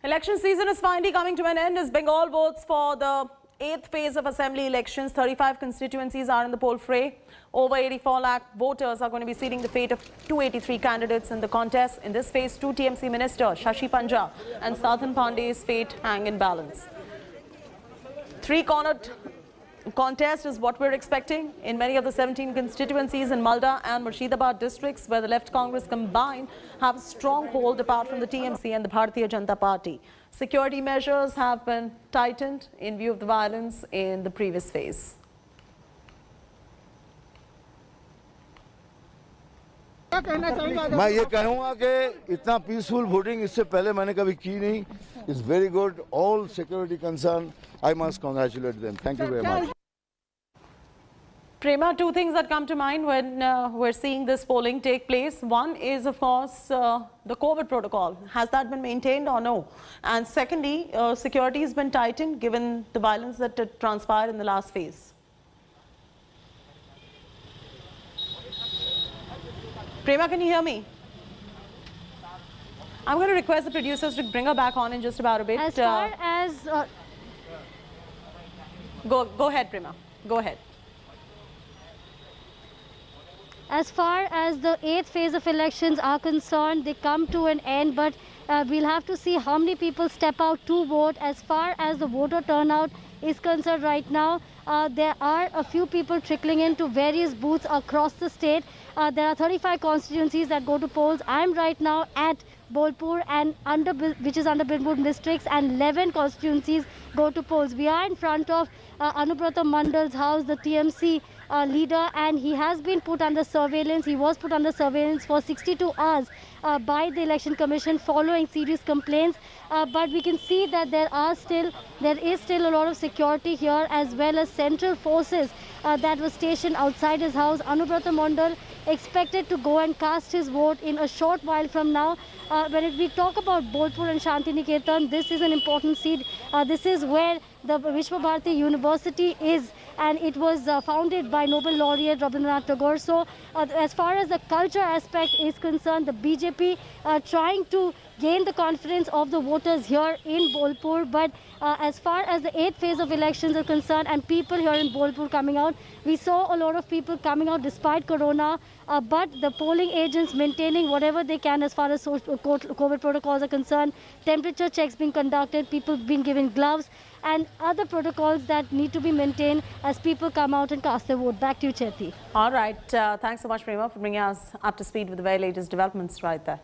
Election season is finally coming to an end as Bengal votes for the 8th phase of assembly elections. 35 constituencies are in the poll fray. Over 84 lakh voters are going to be sealing the fate of 283 candidates in the contest. In this phase, two TMC ministers, Shashi Panja and Sadhan Pandey's fate hang in balance. Three-cornered contest is what we're expecting in many of the 17 constituencies in Malda and Murshidabad districts, where the Left Congress combined have a strong hold apart from the TMC and the Bharatiya Janata Party. Security measures have been tightened in view of the violence in the previous phase. मैं ये कहूँगा कि इतना peaceful voting इससे पहले मैंने कभी की नहीं. It's very good. All security concerned, I must congratulate them. Thank you very much. Prema, two things that come to mind when we're seeing this polling take place. One is, of course, the COVID protocol. Has that been maintained or no? And secondly, security has been tightened given the violence that transpired in the last phase. Prema, can you hear me? I'm going to request the producers to bring her back on in just about a bit. As far as... Go ahead, Prema. Go ahead. As far as the 8th phase of elections are concerned, they come to an end, but we'll have to see how many people step out to vote. As far as the voter turnout is concerned right now, there are a few people trickling into various booths across the state. There are 35 constituencies that go to polls. I'm right now at Bolpur, and which is under Binpur districts, and 11 constituencies go to polls. We are in front of Anubrata Mandal's house, the TMC leader, and he has been put under surveillance. He was put under surveillance for 62 hours by the Election Commission following serious complaints. But we can see that there is still a lot of security here, as well as central forces that were stationed outside his house. Anubrata Mandal expected to go and cast his vote in a short while from now. When we talk about Bolpur and Shantiniketan, this is an important seat. This is where the Vishwa Bharati University is, and it was founded by Nobel laureate Rabindranath Tagore. So as far as the culture aspect is concerned, the BJP trying to gain the confidence of the voters here in Bolpur. But as far as the 8th phase of elections are concerned and people here in Bolpur coming out, we saw a lot of people coming out despite corona, but the polling agents maintaining whatever they can as far as COVID protocols are concerned. Temperature checks being conducted, people being given gloves, and other protocols that need to be maintained as people come out and cast their vote. Back to you, Chetty. All right. Thanks so much, Prema, for bringing us up to speed with the very latest developments right there.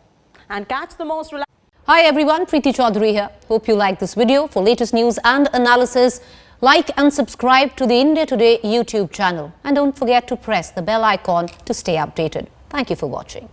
And catch the most relaxed. Hi everyone, Preeti Chaudhary here. Hope you like this video. For latest news and analysis, like and subscribe to the India Today YouTube channel. And don't forget to press the bell icon to stay updated. Thank you for watching.